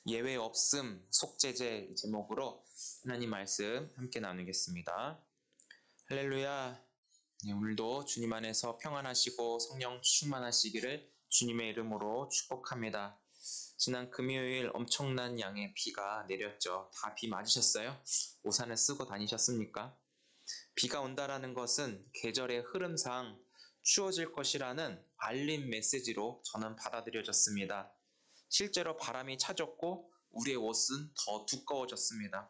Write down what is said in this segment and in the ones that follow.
예외 없음 속죄제 제목으로 하나님 말씀 함께 나누겠습니다. 할렐루야. 오늘도 주님 안에서 평안하시고 성령 충만하시기를 주님의 이름으로 축복합니다. 지난 금요일 엄청난 양의 비가 내렸죠. 다 비 맞으셨어요? 우산을 쓰고 다니셨습니까? 비가 온다라는 것은 계절의 흐름상 추워질 것이라는 알림 메시지로 저는 받아들여졌습니다. 실제로 바람이 차졌고 우리의 옷은 더 두꺼워졌습니다.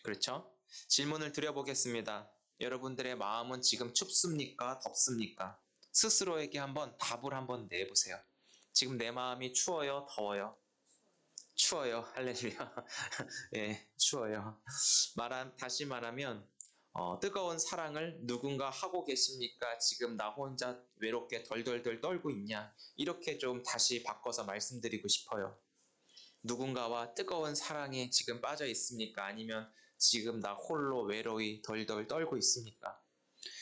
그렇죠? 질문을 드려보겠습니다. 여러분들의 마음은 지금 춥습니까? 덥습니까? 스스로에게 답을 한번 내보세요. 지금 내 마음이 추워요? 더워요? 추워요. 할렐루야. 예, 추워요. 다시 말하면 뜨거운 사랑을 누군가 하고 계십니까? 지금 나 혼자 외롭게 덜덜덜 떨고 있냐? 이렇게 좀 다시 바꿔서 말씀드리고 싶어요. 누군가와 뜨거운 사랑에 지금 빠져 있습니까? 아니면 지금 나 홀로 외로이 덜덜 떨고 있습니까?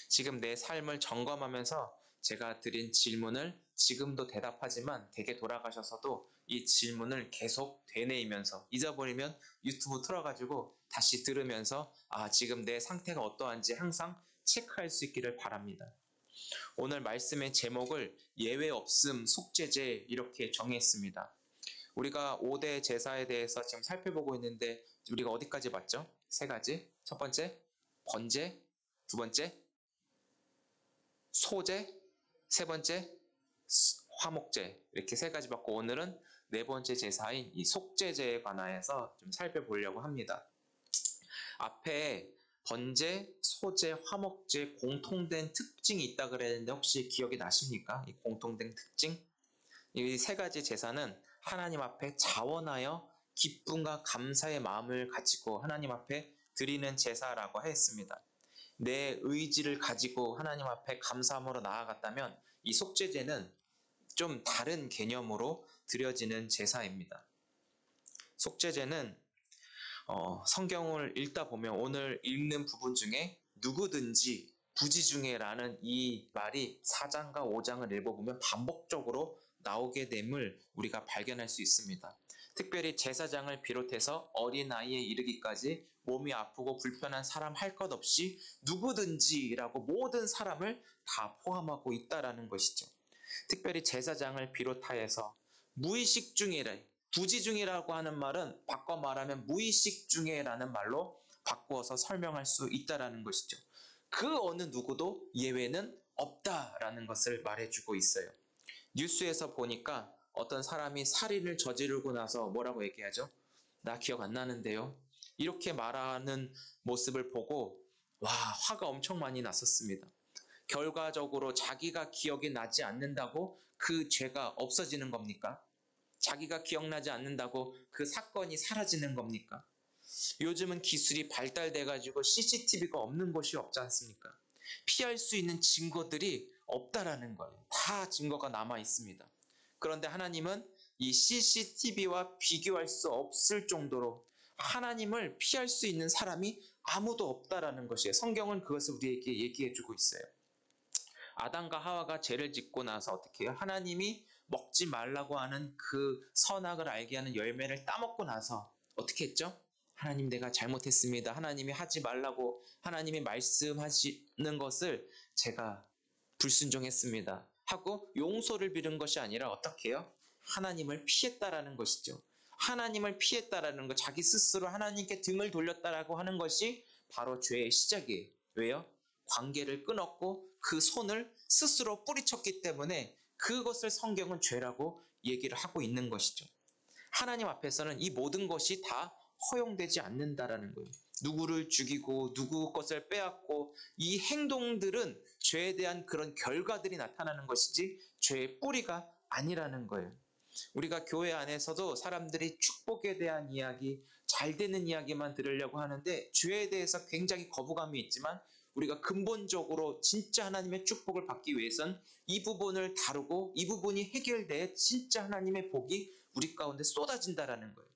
지금 내 삶을 점검하면서 제가 드린 질문을 지금도 대답하지만 댁에 돌아가셔서도 이 질문을 계속 되뇌이면서 잊어버리면 유튜브 틀어가지고 다시 들으면서 지금 내 상태가 어떠한지 항상 체크할 수 있기를 바랍니다. 오늘 말씀의 제목을 예외 없음 속죄제 이렇게 정했습니다. 우리가 5대 제사에 대해서 지금 살펴보고 있는데 우리가 어디까지 봤죠? 3가지. 첫 번째, 번제. 두 번째, 소제. 세 번째, 화목제. 이렇게 3가지 봤고 오늘은 4번째 제사인 이 속죄제에 관하여서 좀 살펴보려고 합니다. 앞에 번제, 소제, 화목제 공통된 특징이 있다 그랬는데 혹시 기억이 나십니까? 이 공통된 특징? 이 3가지 제사는 하나님 앞에 자원하여 기쁨과 감사의 마음을 가지고 하나님 앞에 드리는 제사라고 했습니다. 내 의지를 가지고 하나님 앞에 감사함으로 나아갔다면 이 속죄제는 좀 다른 개념으로 드려지는 제사입니다. 속죄제는 성경을 읽다 보면 오늘 읽는 부분 중에 누구든지 부지중에라는 이 말이 4장과 5장을 읽어보면 반복적으로 나오게 됨을 우리가 발견할 수 있습니다. 특별히 제사장을 비롯해서 어린아이에 이르기까지 몸이 아프고 불편한 사람 할 것 없이 누구든지라고 모든 사람을 다 포함하고 있다라는 것이죠. 특별히 제사장을 비롯하여서 무의식 중이래. 부지중이라고 하는 말은 바꿔 말하면 무의식 중에라는 말로 바꾸어서 설명할 수 있다라는 것이죠. 그 어느 누구도 예외는 없다라는 것을 말해주고 있어요. 뉴스에서 보니까 어떤 사람이 살인을 저지르고 나서 뭐라고 얘기하죠? 나 기억 안 나는데요. 이렇게 말하는 모습을 보고 화가 엄청 많이 났었습니다. 결과적으로 자기가 기억이 나지 않는다고 그 죄가 없어지는 겁니까? 자기가 기억나지 않는다고 그 사건이 사라지는 겁니까? 요즘은 기술이 발달돼가지고 CCTV가 없는 곳이 없지 않습니까? 피할 수 있는 증거들이 없다라는 거예요. 다 증거가 남아 있습니다. 그런데 하나님은 이 CCTV와 비교할 수 없을 정도로 하나님을 피할 수 있는 사람이 아무도 없다라는 것이에요. 성경은 그것을 우리에게 얘기해주고 있어요. 아담과 하와가 죄를 짓고 나서 어떻게 해요? 하나님이 먹지 말라고 하는 그 선악을 알게 하는 열매를 따먹고 나서 어떻게 했죠? 하나님 내가 잘못했습니다. 하나님이 하지 말라고 하나님이 말씀하시는 것을 제가 불순종했습니다. 하고 용서를 빌은 것이 아니라 어떻게 해요? 하나님을 피했다라는 것이죠. 하나님을 피했다라는 것, 자기 스스로 하나님께 등을 돌렸다라고 하는 것이 바로 죄의 시작이에요. 왜요? 관계를 끊었고 그 손을 스스로 뿌리쳤기 때문에 그것을 성경은 죄라고 얘기를 하고 있는 것이죠. 하나님 앞에서는 이 모든 것이 다 허용되지 않는다라는 거예요. 누구를 죽이고 누구 것을 빼앗고 이 행동들은 죄에 대한 그런 결과들이 나타나는 것이지 죄의 뿌리가 아니라는 거예요. 우리가 교회 안에서도 사람들이 축복에 대한 이야기, 잘 되는 이야기만 들으려고 하는데 죄에 대해서 굉장히 거부감이 있지만 우리가 근본적으로 진짜 하나님의 축복을 받기 위해선 이 부분을 다루고 이 부분이 해결돼 진짜 하나님의 복이 우리 가운데 쏟아진다라는 거예요.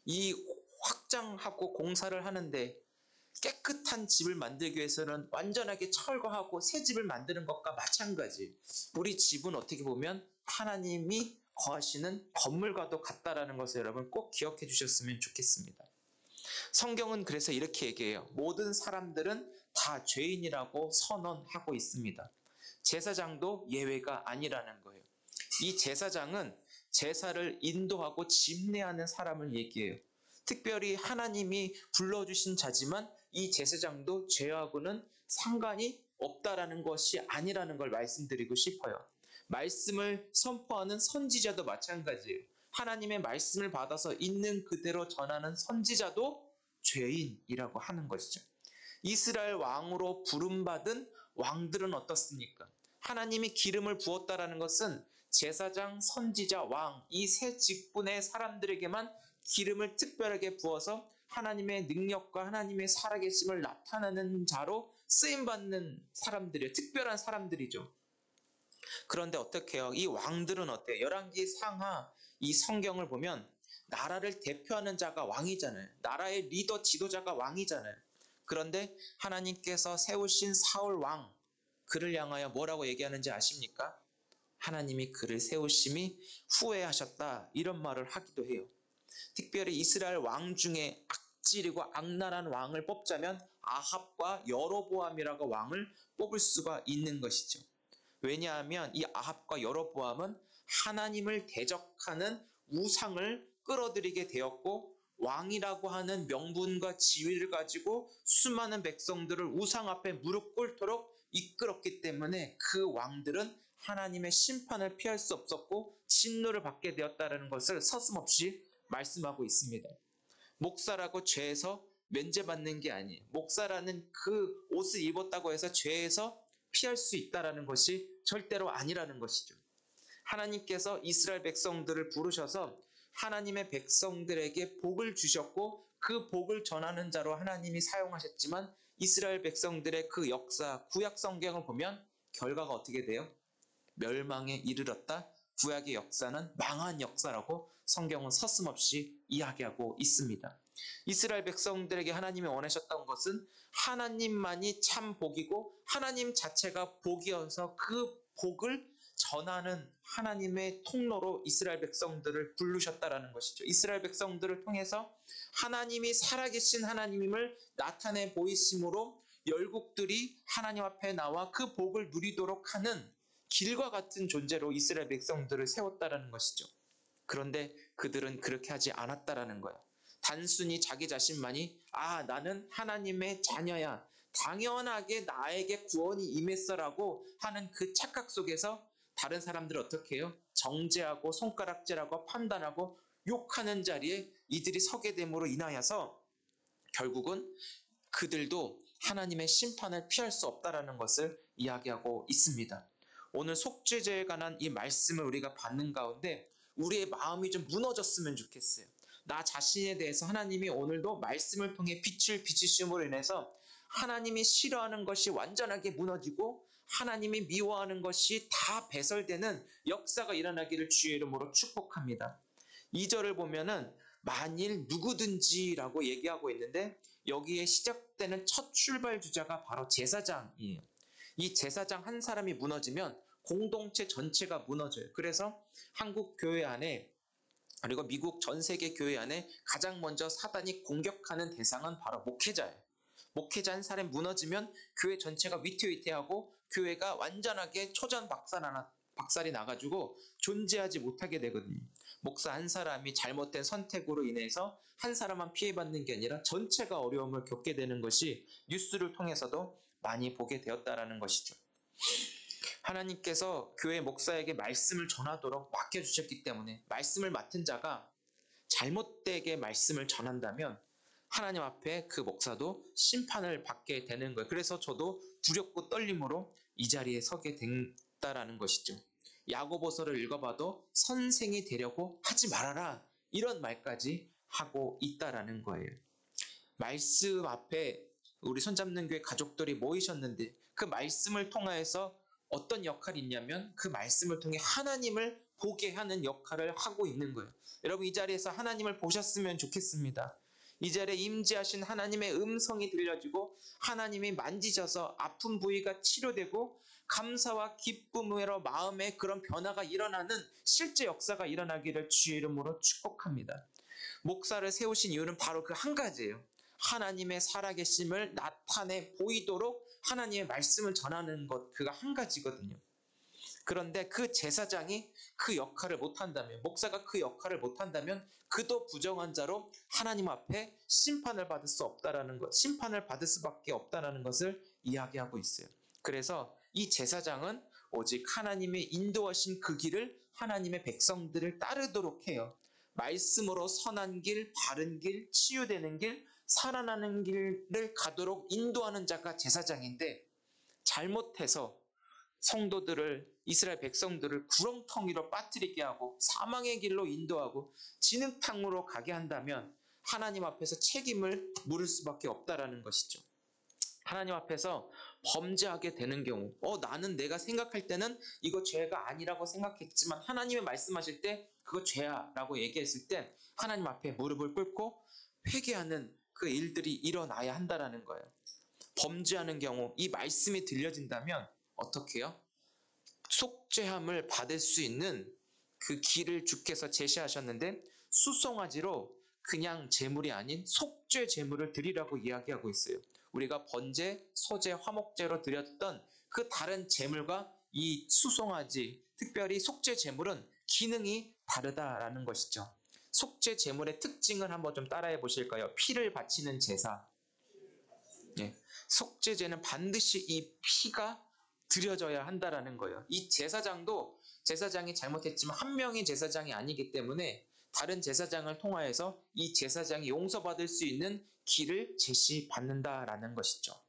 이 확장하고 공사를 하는데 깨끗한 집을 만들기 위해서는 완전하게 철거하고 새 집을 만드는 것과 마찬가지. 우리 집은 어떻게 보면 하나님이 거하시는 건물과도 같다라는 것을 여러분 꼭 기억해 주셨으면 좋겠습니다. 성경은 그래서 이렇게 얘기해요. 모든 사람들은 다 죄인이라고 선언하고 있습니다. 제사장도 예외가 아니라는 거예요. 이 제사장은 제사를 인도하고 집례하는 사람을 얘기해요. 특별히 하나님이 불러주신 자지만 이 제사장도 죄하고는 상관이 없다라는 것이 아니라는 걸 말씀드리고 싶어요. 말씀을 선포하는 선지자도 마찬가지예요. 하나님의 말씀을 받아서 있는 그대로 전하는 선지자도 죄인이라고 하는 것이죠. 이스라엘 왕으로 부름받은 왕들은 어떻습니까? 하나님이 기름을 부었다라는 것은 제사장, 선지자, 왕 이 세 직분의 사람들에게만 기름을 특별하게 부어서 하나님의 능력과 하나님의 살아계심을 나타내는 자로 쓰임받는 사람들이에요. 특별한 사람들이죠. 그런데 어떻게 해요? 이 왕들은 어때요? 열왕기 상하 이 성경을 보면 나라를 대표하는 자가 왕이잖아요. 나라의 리더 지도자가 왕이잖아요. 그런데 하나님께서 세우신 사울 왕, 그를 향하여 뭐라고 얘기하는지 아십니까? 하나님이 그를 세우심이 후회하셨다, 이런 말을 하기도 해요. 특별히 이스라엘 왕 중에 악질이고 악랄한 왕을 뽑자면 아합과 여로보암이라고 왕을 뽑을 수가 있는 것이죠. 왜냐하면 이 아합과 여로보암은 하나님을 대적하는 우상을 끌어들이게 되었고, 왕이라고 하는 명분과 지위를 가지고 수많은 백성들을 우상 앞에 무릎 꿇도록 이끌었기 때문에 그 왕들은 하나님의 심판을 피할 수 없었고 진노를 받게 되었다는 것을 서슴없이 말씀하고 있습니다. 목사라고 죄에서 면제받는 게 아니에요. 목사라는 그 옷을 입었다고 해서 죄에서 피할 수 있다는 것이 절대로 아니라는 것이죠. 하나님께서 이스라엘 백성들을 부르셔서 하나님의 백성들에게 복을 주셨고 그 복을 전하는 자로 하나님이 사용하셨지만 이스라엘 백성들의 그 역사, 구약 성경을 보면 결과가 어떻게 돼요? 멸망에 이르렀다. 구약의 역사는 망한 역사라고 성경은 서슴없이 이야기하고 있습니다. 이스라엘 백성들에게 하나님이 원하셨던 것은 하나님만이 참 복이고 하나님 자체가 복이어서 그 복을 전하는 하나님의 통로로 이스라엘 백성들을 부르셨다라는 것이죠. 이스라엘 백성들을 통해서 하나님이 살아계신 하나님임을 나타내 보이심으로 열국들이 하나님 앞에 나와 그 복을 누리도록 하는 길과 같은 존재로 이스라엘 백성들을 세웠다라는 것이죠. 그런데 그들은 그렇게 하지 않았다라는 거예요. 단순히 자기 자신만이 나는 하나님의 자녀야, 당연하게 나에게 구원이 임했어라고 하는 그 착각 속에서 다른 사람들은 어떻게 해요? 정죄하고 손가락질하고 판단하고 욕하는 자리에 이들이 서게 됨으로 인하여서 결국은 그들도 하나님의 심판을 피할 수 없다라는 것을 이야기하고 있습니다. 오늘 속죄제에 관한 이 말씀을 우리가 받는 가운데 우리의 마음이 좀 무너졌으면 좋겠어요. 나 자신에 대해서 하나님이 오늘도 말씀을 통해 빛을 비추심으로 인해서 하나님이 싫어하는 것이 완전하게 무너지고 하나님이 미워하는 것이 다 배설되는 역사가 일어나기를 주의 이름으로 축복합니다. 2절을 보면은 만일 누구든지라고 얘기하고 있는데 여기에 시작되는 첫 출발 주자가 바로 제사장이에요. 이 제사장 한 사람이 무너지면 공동체 전체가 무너져요. 그래서 한국 교회 안에 그리고 미국 전 세계 교회 안에 가장 먼저 사단이 공격하는 대상은 바로 목회자예요. 목회자 한 사람이 무너지면 교회 전체가 위태위태하고 교회가 완전하게 박살이 나가지고 존재하지 못하게 되거든요. 목사 한 사람이 잘못된 선택으로 인해서 한 사람만 피해받는 게 아니라 전체가 어려움을 겪게 되는 것이 뉴스를 통해서도 많이 보게 되었다라는 것이죠. 하나님께서 교회 목사에게 말씀을 전하도록 맡겨주셨기 때문에 말씀을 맡은 자가 잘못되게 말씀을 전한다면 하나님 앞에 그 목사도 심판을 받게 되는 거예요. 그래서 저도 두렵고 떨림으로 이 자리에 서게 된다라는 것이죠. 야고보서를 읽어봐도 선생이 되려고 하지 말아라, 이런 말까지 하고 있다라는 거예요. 말씀 앞에 우리 손잡는 교회 가족들이 모이셨는데 그 말씀을 통하여서 어떤 역할이 있냐면 그 말씀을 통해 하나님을 보게 하는 역할을 하고 있는 거예요. 여러분 이 자리에서 하나님을 보셨으면 좋겠습니다. 이 자리에 임재하신 하나님의 음성이 들려지고 하나님이 만지셔서 아픈 부위가 치료되고 감사와 기쁨으로 마음에 그런 변화가 일어나는 실제 역사가 일어나기를 주의 이름으로 축복합니다. 목사를 세우신 이유는 바로 그 한 가지예요. 하나님의 살아계심을 나타내 보이도록 하나님의 말씀을 전하는 것, 그가 한 가지거든요. 그런데 그 제사장이 그 역할을 못한다면, 목사가 그 역할을 못한다면 그도 부정한 자로 하나님 앞에 심판을 받을 수 없다라는 것, 심판을 받을 수밖에 없다라는 것을 이야기하고 있어요. 그래서 이 제사장은 오직 하나님의 인도하신 그 길을 하나님의 백성들을 따르도록 해요. 말씀으로 선한 길, 바른 길, 치유되는 길, 살아나는 길을 가도록 인도하는 자가 제사장인데, 잘못해서 성도들을, 이스라엘 백성들을 구렁텅이로 빠뜨리게 하고 사망의 길로 인도하고 진흙탕으로 가게 한다면 하나님 앞에서 책임을 물을 수밖에 없다라는 것이죠. 하나님 앞에서 범죄하게 되는 경우, 나는 내가 생각할 때는 이거 죄가 아니라고 생각했지만 하나님이 말씀하실 때 그거 죄야 라고 얘기했을 때 하나님 앞에 무릎을 꿇고 회개하는 그 일들이 일어나야 한다라는 거예요. 범죄하는 경우 이 말씀이 들려진다면 어떻게 해요? 속죄함을 받을 수 있는 그 길을 주께서 제시하셨는데, 수송아지로 그냥 제물이 아닌 속죄 제물을 드리라고 이야기하고 있어요. 우리가 번제, 소제, 화목제로 드렸던 그 다른 제물과 이 수송아지, 특별히 속죄 제물은 기능이 다르다라는 것이죠. 속죄 제물의 특징을 한번 좀 따라해 보실까요? 피를 바치는 제사. 예. 속죄제는 반드시 이 피가 드려져야 한다라는 거예요. 이 제사장이 잘못했지만 한 명의 제사장이 아니기 때문에 다른 제사장을 통하여서 이 제사장이 용서받을 수 있는 길을 제시받는다라는 것이죠.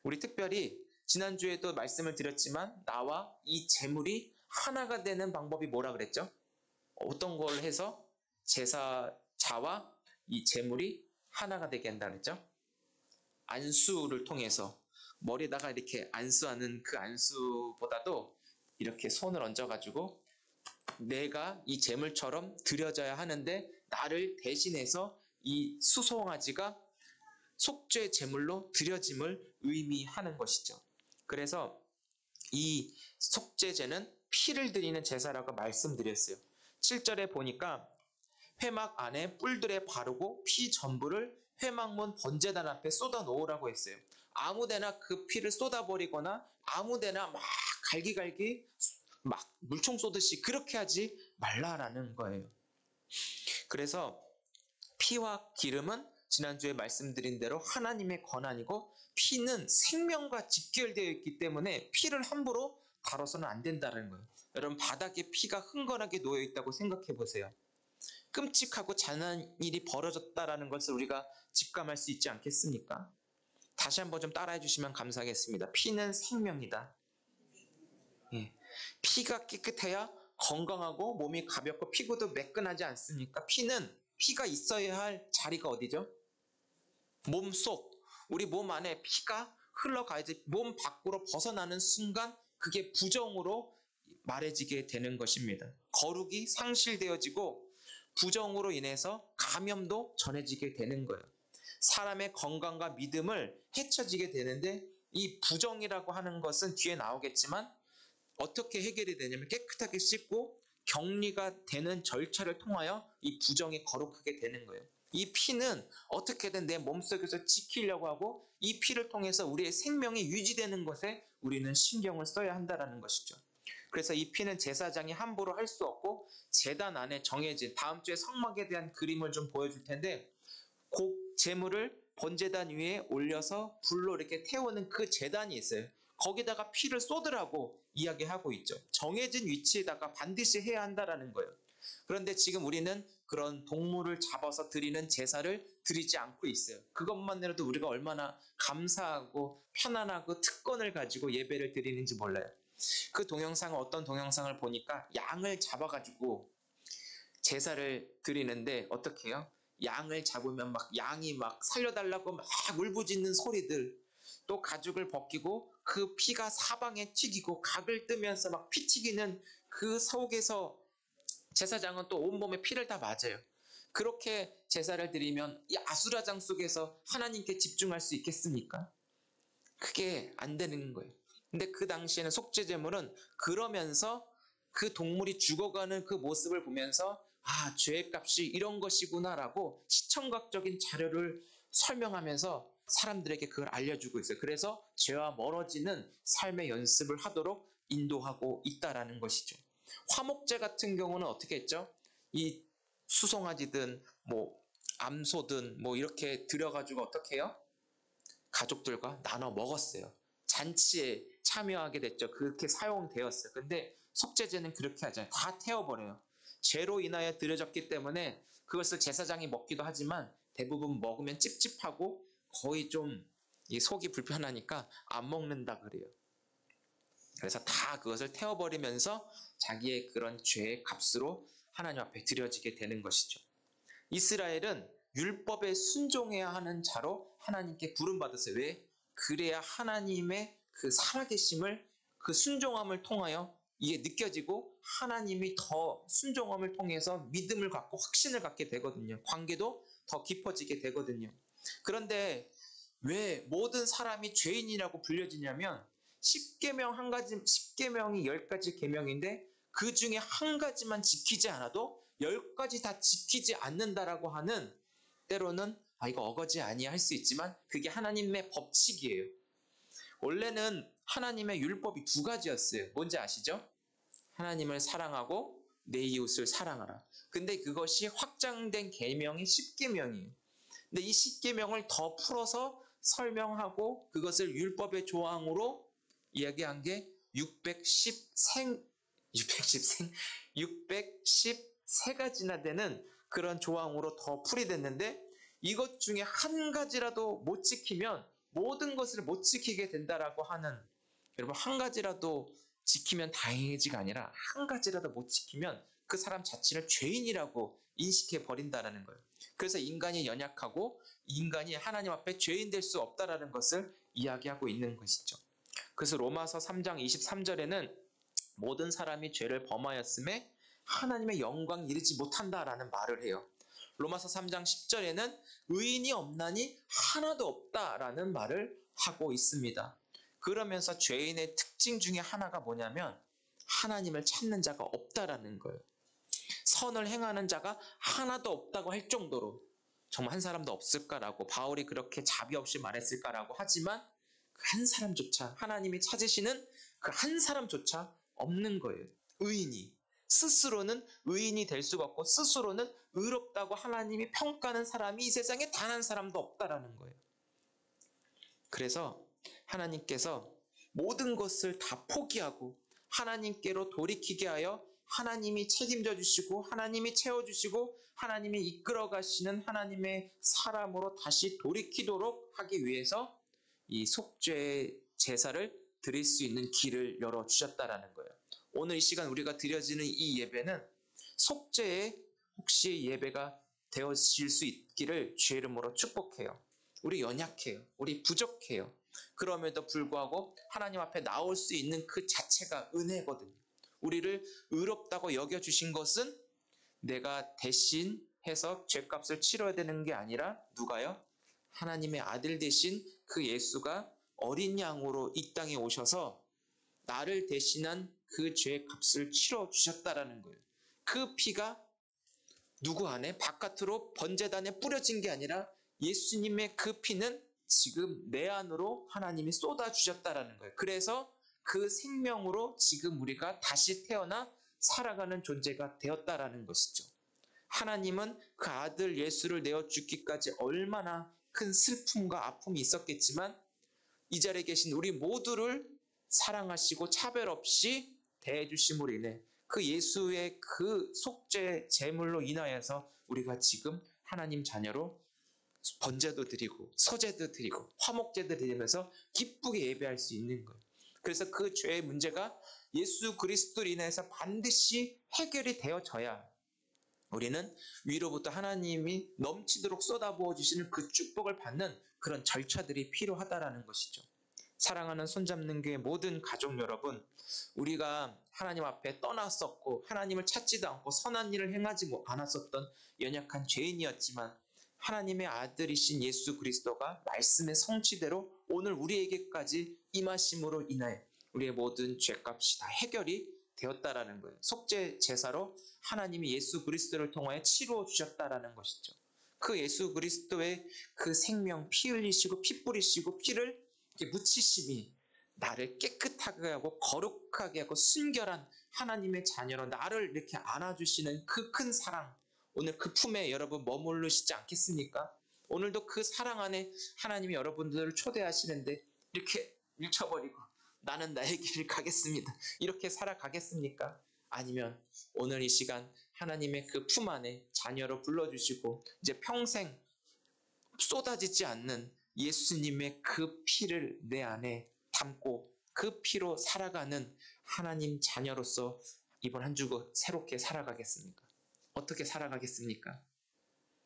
우리 특별히 지난주에도 말씀을 드렸지만 나와 이 제물이 하나가 되는 방법이 뭐라 그랬죠? 어떤 걸 해서 제사자와 이 제물이 하나가 되게 한다 그랬죠? 안수를 통해서 머리에다가 이렇게 안수하는 그 안수보다도 이렇게 손을 얹어가지고 내가 이 제물처럼 드려져야 하는데 나를 대신해서 이 수송아지가 속죄 제물로 드려짐을 의미하는 것이죠. 그래서 이 속죄제는 피를 드리는 제사라고 말씀드렸어요. 7절에 보니까 회막 안에 뿔들에 바르고 피 전부를 회막문 번제단 앞에 쏟아 놓으라고 했어요. 아무데나 그 피를 쏟아버리거나 아무데나 막 갈기갈기 막 물총 쏘듯이 그렇게 하지 말라라는 거예요. 그래서 피와 기름은 지난주에 말씀드린 대로 하나님의 권한이고, 피는 생명과 직결되어 있기 때문에 피를 함부로 다뤄서는 안 된다는 거예요. 여러분, 바닥에 피가 흥건하게 놓여 있다고 생각해 보세요. 끔찍하고 잔인한 일이 벌어졌다라는 것을 우리가 직감할 수 있지 않겠습니까? 다시 한번 좀 따라해 주시면 감사하겠습니다. 피는 생명이다. 예. 피가 깨끗해야 건강하고 몸이 가볍고 피부도 매끈하지 않습니까? 피가 있어야 할 자리가 어디죠? 몸속, 우리 몸 안에 피가 흘러가야지 몸 밖으로 벗어나는 순간 그게 부정으로 말해지게 되는 것입니다. 거룩이 상실되어지고 부정으로 인해서 감염도 전해지게 되는 거예요. 사람의 건강과 믿음을 해쳐지게 되는데, 이 부정이라고 하는 것은 뒤에 나오겠지만 어떻게 해결이 되냐면 깨끗하게 씻고 격리가 되는 절차를 통하여 이 부정이 거룩하게 되는 거예요. 이 피는 어떻게든 내 몸속에서 지키려고 하고 이 피를 통해서 우리의 생명이 유지되는 것에 우리는 신경을 써야 한다는 것이죠. 그래서 이 피는 제사장이 함부로 할 수 없고 제단 안에 정해진, 다음 주에 성막에 대한 그림을 좀 보여줄 텐데, 곡 제물을 번제단 위에 올려서 불로 이렇게 태우는 그 제단이 있어요. 거기다가 피를 쏟으라고 이야기하고 있죠. 정해진 위치에다가 반드시 해야 한다라는 거예요. 그런데 지금 우리는 그런 동물을 잡아서 드리는 제사를 드리지 않고 있어요. 그것만으로도 우리가 얼마나 감사하고 편안하고 특권을 가지고 예배를 드리는지 몰라요. 그 동영상은 어떤 동영상을 보니까 양을 잡아가지고 제사를 드리는데 어떻게 해요? 양을 잡으면 막 양이 막 살려달라고 막 울부짖는 소리들, 또 가죽을 벗기고 그 피가 사방에 튀기고 각을 뜨면서 막 피 튀기는 그 속에서 제사장은 또 온몸에 피를 다 맞아요. 그렇게 제사를 드리면 이 아수라장 속에서 하나님께 집중할 수 있겠습니까? 그게 안 되는 거예요. 근데 그 당시에는 속죄 제물은 그러면서 그 동물이 죽어가는 그 모습을 보면서 아, 죄의 값이 이런 것이구나라고 시청각적인 자료를 설명하면서 사람들에게 그걸 알려주고 있어요. 그래서 죄와 멀어지는 삶의 연습을 하도록 인도하고 있다라는 것이죠. 화목제 같은 경우는 어떻게 했죠? 이 수송아지든 뭐 암소든 뭐 이렇게 들여가지고 어떻게 해요? 가족들과 나눠 먹었어요. 잔치에 참여하게 됐죠. 그렇게 사용되었어요. 근데 속죄제는 그렇게 하잖아요. 다 태워버려요. 죄로 인하여 드려졌기 때문에 그것을 제사장이 먹기도 하지만 대부분 먹으면 찝찝하고 거의 좀 속이 불편하니까 안 먹는다 그래요. 그래서 다 그것을 태워버리면서 자기의 그런 죄의 값으로 하나님 앞에 드려지게 되는 것이죠. 이스라엘은 율법에 순종해야 하는 자로 하나님께 부름받았어요. 왜? 그래야 하나님의 그 살아계심을, 그 순종함을 통하여 이게 느껴지고 하나님이 더 순종함을 통해서 믿음을 갖고 확신을 갖게 되거든요. 관계도 더 깊어지게 되거든요. 그런데 왜 모든 사람이 죄인이라고 불려지냐면 10계명 한 가지, 10계명이 10가지 계명인데 그 중에 한 가지만 지키지 않아도 10가지 다 지키지 않는다라고 하는, 때로는 이거 어거지 아니야 할 수 있지만 그게 하나님의 법칙이에요. 원래는 하나님의 율법이 두 가지였어요. 뭔지 아시죠? 하나님을 사랑하고 내 이웃을 사랑하라. 근데 그것이 확장된 계명이 10계명이에요. 근데 이 10계명을 더 풀어서 설명하고 그것을 율법의 조항으로 이야기한 게 613가지나 되는 그런 조항으로 더 풀이됐는데, 이것 중에 한 가지라도 못 지키면 모든 것을 못 지키게 된다라고 하는, 여러분, 한 가지라도 지키면 다행이지가 아니라 한 가지라도 못 지키면 그 사람 자체를 죄인이라고 인식해 버린다라는 거예요. 그래서 인간이 연약하고 인간이 하나님 앞에 죄인 될 수 없다라는 것을 이야기하고 있는 것이죠. 그래서 로마서 3장 23절에는 모든 사람이 죄를 범하였음에 하나님의 영광 이르지 못한다라는 말을 해요. 로마서 3장 10절에는 의인이 없나니 하나도 없다라는 말을 하고 있습니다. 그러면서 죄인의 특징 중에 하나가 뭐냐면 하나님을 찾는 자가 없다라는 거예요. 선을 행하는 자가 하나도 없다고 할 정도로, 정말 한 사람도 없을까라고 바울이 그렇게 자비 없이 말했을까라고 하지만 그 한 사람조차, 하나님이 찾으시는 그 한 사람조차 없는 거예요. 의인이 스스로는 의인이 될 수가 없고 스스로는 의롭다고 하나님이 평가하는 사람이 이 세상에 단 한 사람도 없다라는 거예요. 그래서 하나님께서 모든 것을 다 포기하고 하나님께로 돌이키게 하여 하나님이 책임져 주시고 하나님이 채워주시고 하나님이 이끌어 가시는 하나님의 사람으로 다시 돌이키도록 하기 위해서 이 속죄의 제사를 드릴 수 있는 길을 열어주셨다라는 거예요. 오늘 이 시간 우리가 드려지는 이 예배는 속죄의 혹시 예배가 되어질 수 있기를 주의 이름으로 축복해요. 우리 연약해요. 우리 부족해요. 그럼에도 불구하고 하나님 앞에 나올 수 있는 그 자체가 은혜거든요. 우리를 의롭다고 여겨주신 것은 내가 대신 해서 죄값을 치러야 되는 게 아니라 누가요? 하나님의 아들 대신 그 예수가 어린 양으로 이 땅에 오셔서 나를 대신한 그 죄의 값을 치러주셨다라는 거예요. 그 피가 누구 안에 바깥으로 번제단에 뿌려진 게 아니라 예수님의 그 피는 지금 내 안으로 하나님이 쏟아주셨다라는 거예요. 그래서 그 생명으로 지금 우리가 다시 태어나 살아가는 존재가 되었다라는 것이죠. 하나님은 그 아들 예수를 내어 죽기까지 얼마나 큰 슬픔과 아픔이 있었겠지만 이 자리에 계신 우리 모두를 사랑하시고 차별 없이 대해주심으로 인해 그 예수의 그 속죄 제물로 인하여서 우리가 지금 하나님 자녀로 번제도 드리고 서제도 드리고 화목제도 드리면서 기쁘게 예배할 수 있는 거예요. 그래서 그 죄의 문제가 예수 그리스도로 인해서 반드시 해결이 되어져야 우리는 위로부터 하나님이 넘치도록 쏟아부어 주시는 그 축복을 받는 그런 절차들이 필요하다라는 것이죠. 사랑하는 손잡는 교회 모든 가족 여러분, 우리가 하나님 앞에 떠났었고 하나님을 찾지도 않고 선한 일을 행하지 않았었던 연약한 죄인이었지만 하나님의 아들이신 예수 그리스도가 말씀의 성취대로 오늘 우리에게까지 임하심으로 인하여 우리의 모든 죄값이 다 해결이 되었다라는 거예요. 속죄 제사로 하나님이 예수 그리스도를 통하여 치루어 주셨다라는 것이죠. 그 예수 그리스도의 그 생명, 피 흘리시고 피 뿌리시고 피를 이렇게 묻히심이 나를 깨끗하게 하고 거룩하게 하고 순결한 하나님의 자녀로 나를 이렇게 안아주시는 그 큰 사랑, 오늘 그 품에 여러분 머무르시지 않겠습니까? 오늘도 그 사랑 안에 하나님이 여러분들을 초대하시는데 이렇게 밀쳐버리고 나는 나의 길을 가겠습니다, 이렇게 살아가겠습니까? 아니면 오늘 이 시간 하나님의 그 품 안에 자녀로 불러주시고 이제 평생 쏟아지지 않는 예수님의 그 피를 내 안에 담고 그 피로 살아가는 하나님 자녀로서 이번 한 주도 새롭게 살아가겠습니까? 어떻게 살아가겠습니까?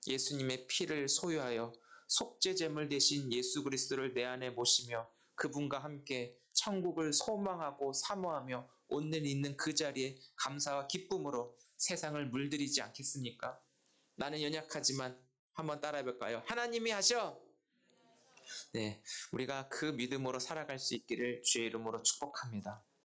예수님의 피를 소유하여 속죄제물 대신 예수 그리스도를 내 안에 모시며 그분과 함께 천국을 소망하고 사모하며 오늘 있는 그 자리에 감사와 기쁨으로 세상을 물들이지 않겠습니까? 나는 연약하지만 한번 따라해볼까요? 하나님이 하셔! 네, 우리가 그 믿음으로 살아갈 수 있기를 주의 이름으로 축복합니다.